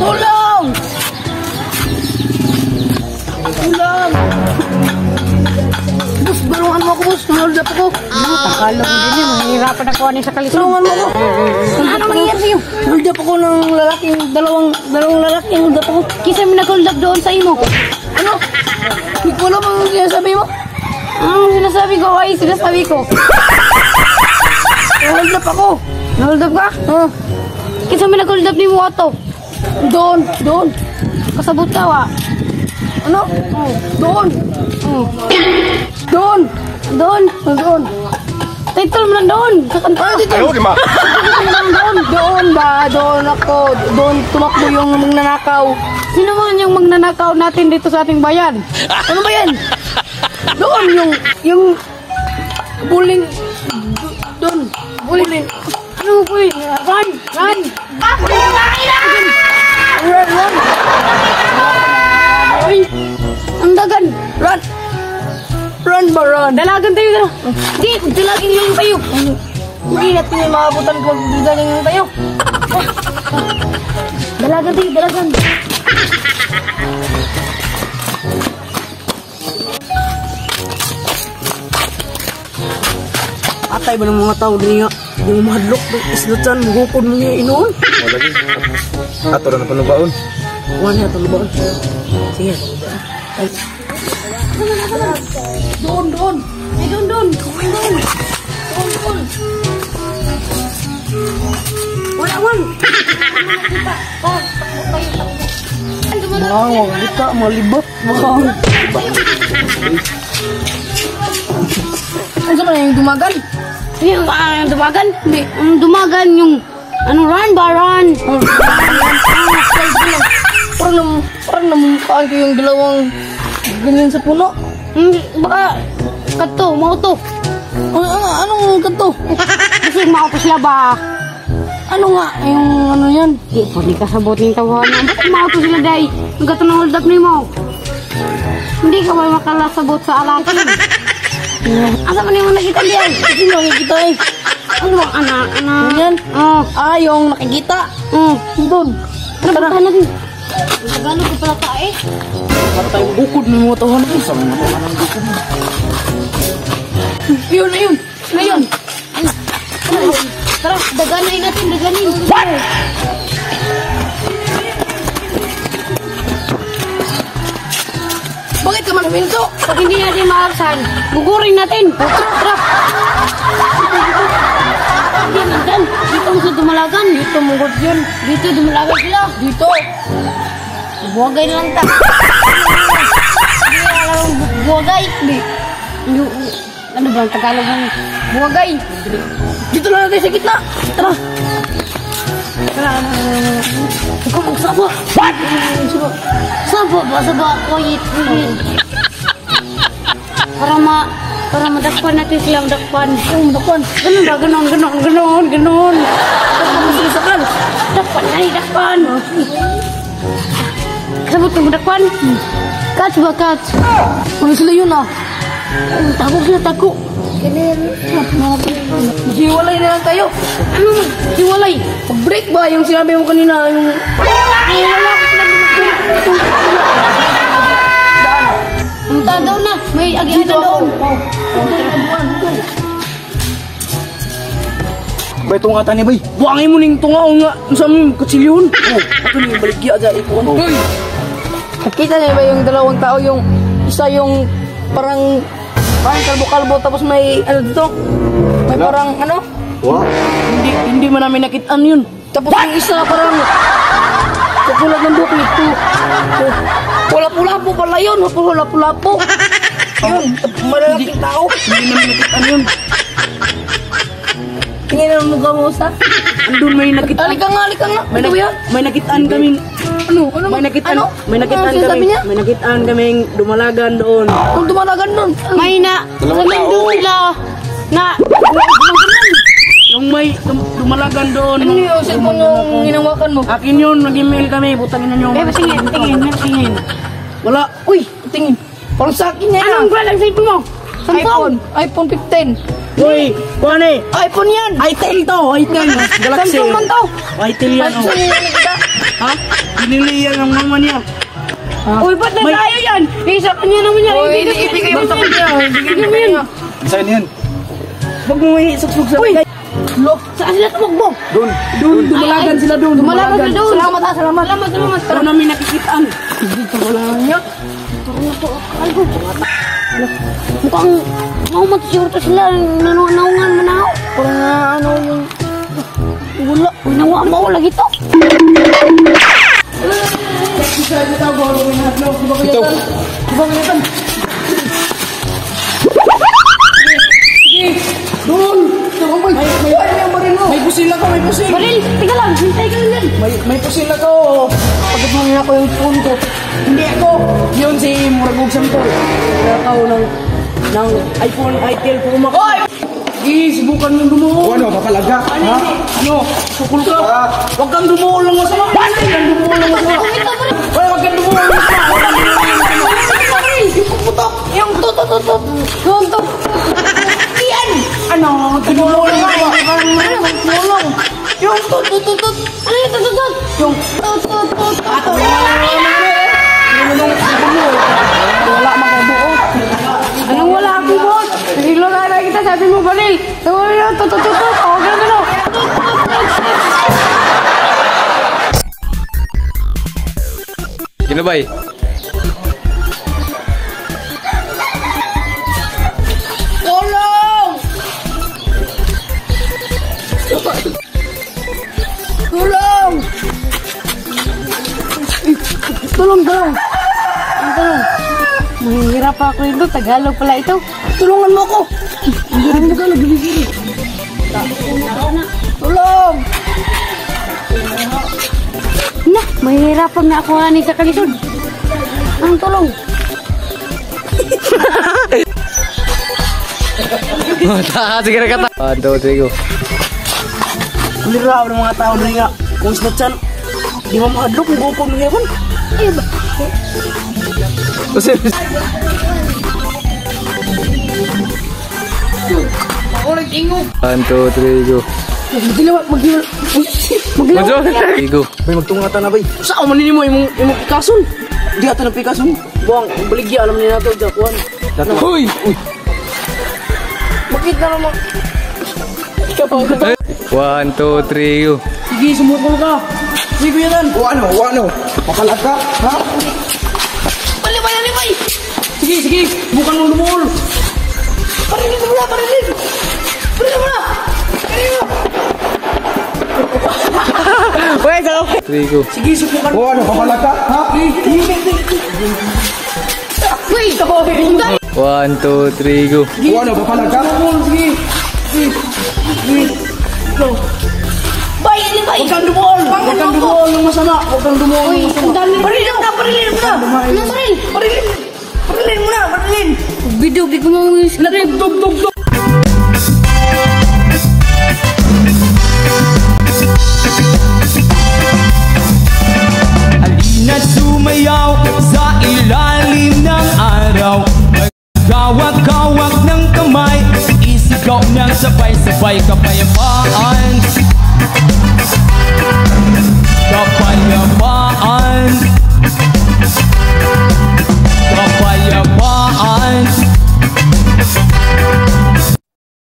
Tulong! Tulong! Boss, balungan mo ako, boss. Hold up ako. Akala ko din yun. Mahirapan ako sa kalisod. Tulungan mo ako. Ano nangyari sa'yo? Hold up ako ng lalaking, dalawang lalaking hold up ako. Kisa mo nag-hold up doon sa imo. Ano? Hindi ko alam ang sinasabi mo. Sinasabi ko, ay sinasabi ko. Hold up ako. Hold up ka? Kisa mo nag-hold up ni mo ato. Doon. Kasabot ka wa. Ano? Doon. Doon. Title mo lang doon. Kakanta. Ayaw, di ma. Doon ba? Doon ako. Doon tumakbo yung magnanakaw. Sino man yung magnanakaw natin dito sa ating bayan? Ano ba yan? Doon yung buling. Doon. Buling. Ano po yun? Run! Run. Uy! Ang dagan! Run ba run? Dalagan tayo na! Hindi, dalagin lang tayo. Hindi natin yung maabutan kung dalagin lang tayo. Dalagan tayo, dalagan! Atay ba ng mga tao din nga? Hindi mo mahadlok. Islatan, hukod mo niya inoon. Lagi. Ato na panubaon. Wala na talubaan. Sige. Ay. Doon. Ay, doon! Wala. Mawang kita, malibot. Mawang. Ano sa mga yung dumagan? Yung dumagan? Hindi, yung dumagan yung run ba, run? Parang namumukhaan ko yung dalawang ganyan sa puno. Baka, kanto, mauto. Anong kanto? Kasi mauto sila ba? Ano nga? Yung ano yan? Di po, di kasabot ng tawanan. Ba't mauto sila, day? Ang gato ng hold up ni mo. Hindi ka ba makalasabot sa alakin? Asa man yung nakita diyan? Sino nakikita eh? Ano bang anak? Yan? Oh. Yung nakikita. Doon. Tara. Natin. Nagano ko pala tae. Para tayo bukod ng mga tawanan. Isa mga tawanan ng bukod. Ayun. Tara, daganin natin, daganin. What? Bakit ka man huminto? Pag hindi natin maaksan, gugurin natin. Tara. Hindi nandan. Dito mo sa dumalagan. Dito mungkot yun. Dito dumalagan sila. Dito. Buwagay na lang ta. Hindi alam buwagay. Hindi. Ano ba ang Tagalog ng buwagay? Dito lang natin sa gitna. Tara. Ikaw magsaba. What? Saba ba? Saba. Wait. Para madakpan natin silang dakpan. Dakpan. Ganun ba? Ganon. Sakal. Dakpan. Sabot mo dakpan? Catch ba, catch? Ano sila yun ah? Tako. Hiwalay na lang tayo. Hiwalay. Break ba yung sinabi mo kanina? Yung... Punta daw na. May agihan na doon. Bay, tunga tani bay. Buangin mo ning tunga nga sa aming kutsilyon. Ato ni baligya aja ipon. Hoy. Nakita niyo ba yung dalawang tao, yung isa yung parang kalbo-kalbo tapos may ano dito? May parang ano? Wow. Hindi man namin nakitaan yun. Tapos yung isa parang kapulat ng buhok nito. Pula-pula-po pala yun. Pula-pula-po. Yun, malalaking tao. Hindi namin nakitaan yun. Tingin na mukha mo sa. Andun may nakitaan. Halika nga. May nakitaan kaming. Ano? May nakitaan. Ano? May nakitaan kaming. May nakitaan kaming dumalagan doon. Kung dumalagan doon? May na. Dalawang May tao. doon sila. Na. Yung may dumalagan doon. Ano yung cellphone yung hinawakan mo? Akin yun, nag-email kami. Butangin na nyo. Tingin. Wala. Uy, tingin. Parang sa akin yan. Anong brand ang cellphone mo? Samsung. iPhone 15. Uy, kuha iPhone yan. iTel to. iTel. Galaxy. Samsung man to. iTel yan. Samsung yan kita. Ha? Binili yan ng mama niya. Uy, ba't na tayo yan? Isa kanya naman yan. Uy, ibigay mo sa kanya. Ibigay mo yan. Saan yan? Huwag mo isuksok sa bagay. Lo, saan sila tumakbo? Doon. Dumalagan sila doon. Dumalagan sila doon. Salamat ha, salamat. Salamat. Pero namin nakikitaan. Dito wala niya. Mukhang matisurto sila. Naungan manaw. Parang ano yung... Wala. Uy, nawa mo lagi to. Ito. Doon! May pusil ako, may pusil! Baril, tika lang. Hintay ka lang yan. May pusil ako! Pagkatungin ako yung phone ko. Hindi ako! Yun si Muragog Sampol. Nakaw ng iPhone, iTel po umako. Sige, subukan mong dumuhol. Ano, papalaga? Ha? Ano? Sukul ka? Huwag kang dumuhol lang masama. Huwag kang dumuhol lang masama. Huwag kang dumuhol lang masama. Yung putok. Yung tutututut. Yung tutut. Iyan! Ano? Dumuhol lang masama. Yung tutututut. Ano yung tututut? Yung tututut. Wala makabuo. Anong wala akong buhot? Hilo na kita, sabi mo baril. Sabi mo, tutututut. O, gano'n. Ginabay. Tulong! Tulong! Tulong. Mahihirap ako ito. Tagalog pala ito. Tulungan mo ako! Hindi ka nagbibigiri. Tulong! Na, mahihirapan na ako ni sa kalisod. Ang tulong. Sige na kata. 1, 2, 3, go. Ulira ng mga tao na nga. Kung snatchan, di mo makadlok kung gupon mo ngayon. Ay, ba? Kasi, Ako nag-ingog. 1, 2, 3, go. Magdilaw. Madyo. Go. Bay, magtungatan na bay. Saan man mo imong pikason? Di ata ng pikason. Buang, baligya, alam niya nato. Jakuan. Uy! Uy! Bakit na naman? 1, 2, 3, go. Sige, sumukol ka. Sige, kuya Dan. Ano? Papalaga? Ha? Limay! Sige. Bukan mong lumul. Parilin mo na. Parilin mo na. Wait, ako. 3, go. Sige, subukan mo. Ano? Papalaga? Ha? Uy, tapo. 1, 2, 3, go. Ano? Papalaga? Sige. Go. Bay! Huwag kang dumol ng masama. Uy, ang dami. Parilin mo na. Ano baril? Parilin mo na. Bidog, di ko mo script. Dug. Alina sumayaw sa ilalim ng araw. Magkawak-kawak ng kamay, isigaw ng sabay-sabay kapayapaan.